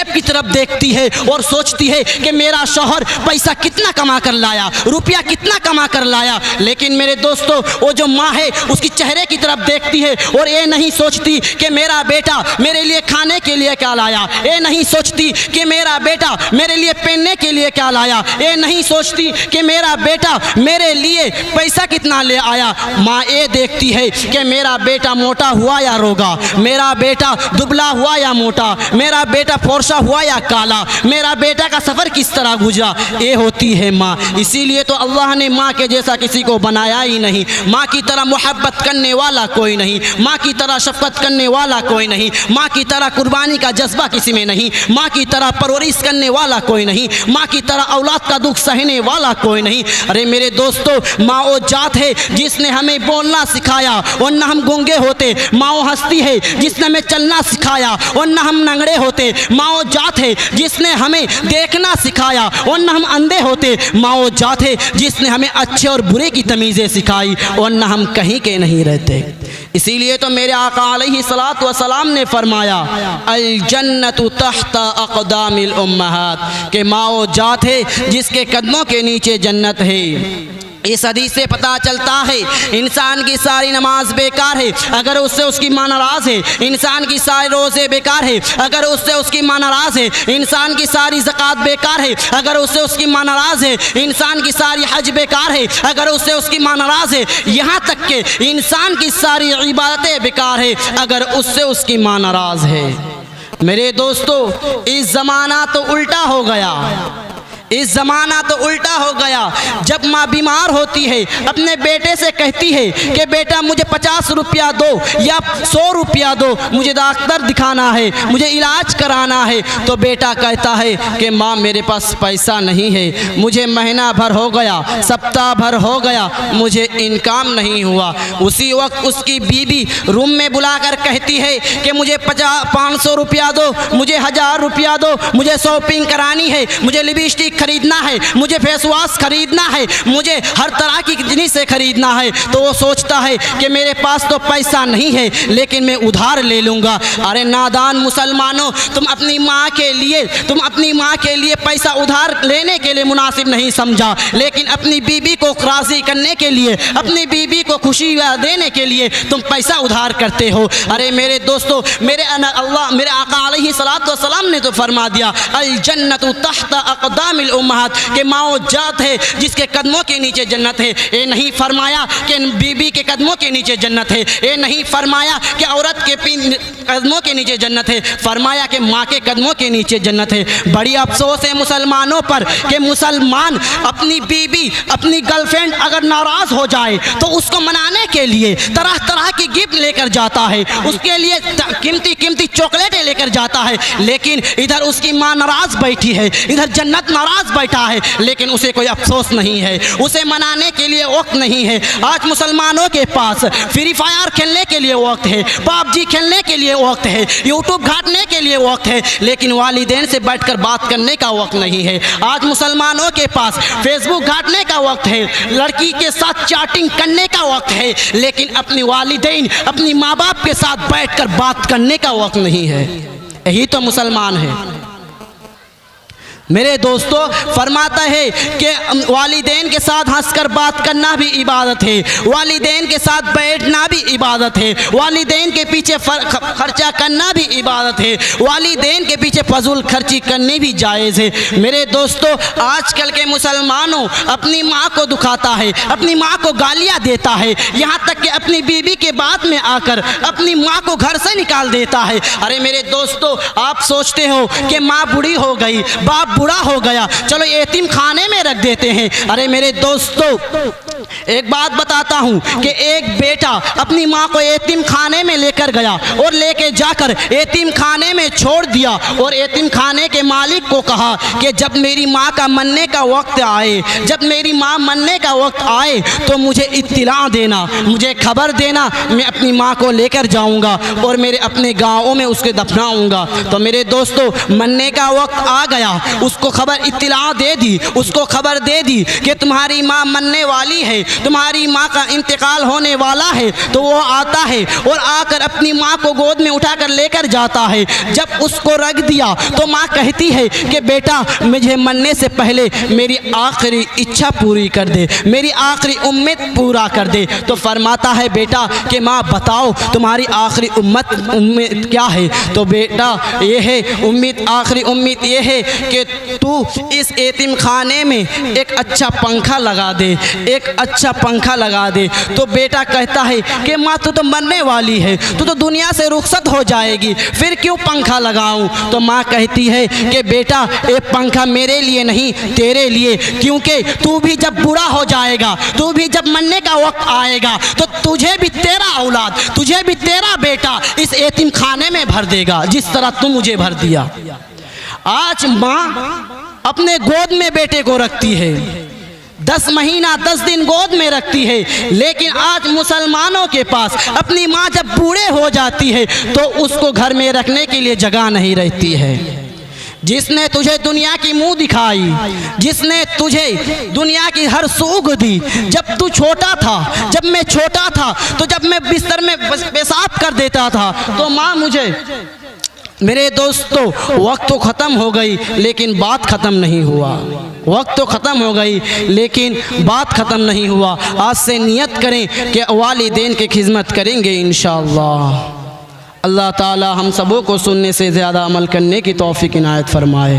जेब की तरफ देखती है और सोचती है कि मेरा शौहर पैसा कितना कमा कर लाया, रुपया कितना कमा कर लाया। लेकिन मेरे दोस्तों, वो जो माँ है उसकी चेहरे की तरफ देखती है और ये नहीं सोचती कि मेरा बेटा मेरे लिए खाने के लिए क्या लाया, ये नहीं सोचती कि मेरा बेटा मेरे लिए पहनने के लिए क्या लाया, ये नहीं सोचती कि मेरा बेटा मेरे लिए पैसा कितना ले आया। माँ ये देखती है कि मेरा बेटा मोटा हुआ या रोगा, मेरा बेटा दुबला हुआ या मोटा, मेरा बेटा फोर्सा हुआ या काला, मेरा बेटा का सफ़र किस तरह गुजरा, ये होती है माँ। इसीलिए तो अल्लाह ने माँ के जैसा किसी को बनाया ही नहीं। माँ की तरह मोहब्बत करने वाला कोई नहीं, माँ की तरह शफ़क़त करने वाला कोई नहीं, माँ की तरह कुर्बानी का जज्बा किसी में नहीं, माँ की तरह परवरिश करने वाला कोई नहीं, माँ की तरह औलाद का दुख सहने वाला कोई नहीं। अरे मेरे दोस्तों, माँ वो जात है जिसने हमें बोलना सिखाया वरना हम गूंगे होते। माँ वो हस्ती है जिसने हमें चलना सिखाया वरना हम नंगड़े होते। माँ वो जात है जिसने हमें देखना सिखाया वरना हम अंधे होते। माँ वो जात है जिसने हमें अच्छे और बुरे की तमीज़ें सिखाई वरना हम कहीं के नहीं रहते। इसीलिए तो मेरे आका अलैहिस्सलातु वस्सलाम ने फरमाया, अल जन्नतु तहता अक़दामिल उम्महात, कि माँ वो जात है जिसके कदमों के नीचे जन्नत है। इस हदीस से पता चलता है इंसान की सारी नमाज बेकार है अगर उससे उसकी माँ नाराज़ है, इंसान की सारी रोज़े बेकार है अगर उससे उसकी माँ नाराज़ है, इंसान की सारी ज़कात बेकार है अगर उससे उसकी माँ नाराज़ है, इंसान की सारी हज बेकार है अगर उससे उसकी माँ नाराज़ है, यहाँ तक कि इंसान की सारी इबादतें बेकार है अगर उससे उसकी माँ नाराज़ है। मेरे दोस्तों, इस ज़माना तो उल्टा हो गया, इस ज़माना तो उल्टा हो गया। जब माँ बीमार होती है अपने बेटे से कहती है कि बेटा मुझे 50 रुपया दो या 100 रुपया दो, मुझे डॉक्टर दिखाना है, मुझे इलाज कराना है, तो बेटा कहता है कि माँ मेरे पास पैसा नहीं है, मुझे महीना भर हो गया, सप्ताह भर हो गया, मुझे इनकम नहीं हुआ। उसी वक्त उसकी बीवी रूम में बुलाकर कहती है कि मुझे 500 रुपया दो, मुझे 1000 रुपया दो, मुझे शॉपिंग करानी है, मुझे लिपस्टिक खरीदना है, मुझे फेस वॉश खरीदना है, मुझे हर तरह की जिनिसें खरीदना है। तो वो सोचता है कि मेरे पास तो पैसा नहीं है लेकिन मैं उधार ले लूँगा। अरे नादान मुसलमानों, तुम अपनी माँ के लिए पैसा उधार लेने के लिए मुनासिब नहीं समझा, लेकिन अपनी बीबी को राज़ी करने के लिए, अपनी बीबी को खुशी देने के लिए तुम पैसा उधार करते हो। अरे मेरे दोस्तों, मेरे आका अलैहिस्सलातु वस्सलाम ने तो फरमा दिया, अल जन्नतु तहता अक़दामिल उम्महात, के माँ जात है जिसके कदमों के नीचे जन्नत है। ये नहीं फरमाया कि बीबी के कदमों के नीचे जन्नत है, ये नहीं फरमाया कि औरत के कदमों के नीचे जन्नत है, फरमाया कि माँ के कदमों के नीचे जन्नत है। बड़ी अफसोस है मुसलमानों पर कि मुसलमान अपनी बीबी, अपनी गर्लफ्रेंड अगर नाराज़ हो जाए तो उसको मनाने के लिए तरह तरह की गिफ्ट लेकर जाता है, उसके लिए कीमती कीमती चॉकलेटें लेकर जाता है, लेकिन इधर उसकी माँ नाराज़ बैठी है, इधर जन्नत नाराज़ बैठा है, लेकिन उसे कोई अफसोस नहीं है, उसे मनाने के लिए वक्त नहीं है। आज मुसलमानों के पास फ्री फायर खेलने के लिए वक्त है, पबजी खेलने के लिए वक्त है, यूट्यूब घाटने के लिए वक्त है, लेकिन वालिदैन से बैठकर बात करने का वक्त नहीं है। आज मुसलमानों के पास फेसबुक घाटने का वक्त है, लड़की के साथ चैटिंग करने का वक्त है, लेकिन अपनी वालिदैन, अपनी माँ बाप के साथ बैठकर बात करने का वक्त नहीं है। यही तो मुसलमान है। मेरे दोस्तों, फरमाता है कि वालिदैन के साथ हंसकर बात करना भी इबादत है, वालिदैन के साथ बैठना भी इबादत है, वालिदैन के पीछे खर्चा करना भी इबादत है, वालिदैन के पीछे फजूल खर्ची करनी भी जायज़ है। मेरे दोस्तों, आजकल के मुसलमानों अपनी माँ को दुखाता है, अपनी माँ को गालियाँ देता है, यहाँ तक कि अपनी बीवी के बात में आकर अपनी माँ को घर से निकाल देता है। अरे मेरे दोस्तों, आप सोचते हो कि माँ बूढ़ी हो गई, बाप बूढ़ा हो गया, चलो यतीम खाने में रख देते हैं। अरे मेरे दोस्तों, एक बात बताता हूँ कि एक बेटा अपनी माँ को यतीम खाने में लेकर गया और लेके जाकर यतीम खाने में छोड़ दिया और यतीम खाने के मालिक को कहा कि जब मेरी माँ का मरने का वक्त आए, जब मेरी माँ मरने का वक्त आए तो मुझे इत्तिला देना, मुझे खबर देना, मैं अपनी माँ को लेकर जाऊँगा और मेरे अपने गाँवों में उसके दफनाऊँगा। तो मेरे दोस्तों, मरने का वक्त आ गया, उसको खबर इत्तिला दे दी, उसको खबर दे दी कि तुम्हारी माँ मरने वाली है, है, तुम्हारी माँ का इंतकाल होने वाला है, तो वो आता है और आकर अपनी माँ को गोद में उठाकर लेकर जाता है। जब उसको रख दिया तो माँ कहती है कि बेटा मुझे मरने से पहले मेरी आखिरी इच्छा पूरी कर दे, मेरी आखिरी उम्मीद पूरा कर दे। तो फरमाता है बेटा कि माँ बताओ तुम्हारी आखिरी उम्मीद क्या है? तो बेटा ये है उम्मीद, आखिरी उम्मीद ये है कि तू इस यतीम खाने में एक अच्छा पंखा लगा दे, एक अच्छा पंखा लगा दे। तो बेटा कहता है कि माँ तू तो मरने वाली है, तू तो दुनिया से रुखसत हो जाएगी, फिर क्यों पंखा लगाऊं? तो माँ कहती है कि बेटा ये पंखा मेरे लिए नहीं तेरे लिए, क्योंकि तू भी जब बूढ़ा हो जाएगा, तू भी जब मरने का वक्त आएगा, तो तुझे भी तेरा औलाद, तुझे भी तेरा बेटा इस यतीम खाने में भर देगा जिस तरह तू मुझे भर दिया। आज माँ अपने गोद में बेटे को रखती है, 10 महीना 10 दिन गोद में रखती है, लेकिन आज मुसलमानों के पास अपनी माँ जब बूढ़े हो जाती है तो उसको घर में रखने के लिए जगह नहीं रहती है। जिसने तुझे दुनिया की मुंह दिखाई, जिसने तुझे दुनिया की हर सूख दी, जब तू छोटा था, जब मैं छोटा था, तो जब मैं बिस्तर में पेशाब कर देता था तो माँ मुझे, मेरे दोस्तों वक्त तो ख़त्म हो गई लेकिन बात ख़त्म नहीं हुआ। वक्त तो ख़त्म हो गई लेकिन बात ख़त्म नहीं हुआ। आज से नियत करें कि वालिदैन की खिदमत करेंगे इंशाअल्लाह। अल्लाह ताला हम सबों को सुनने से ज़्यादा अमल करने की तौफीक इनायत फरमाए।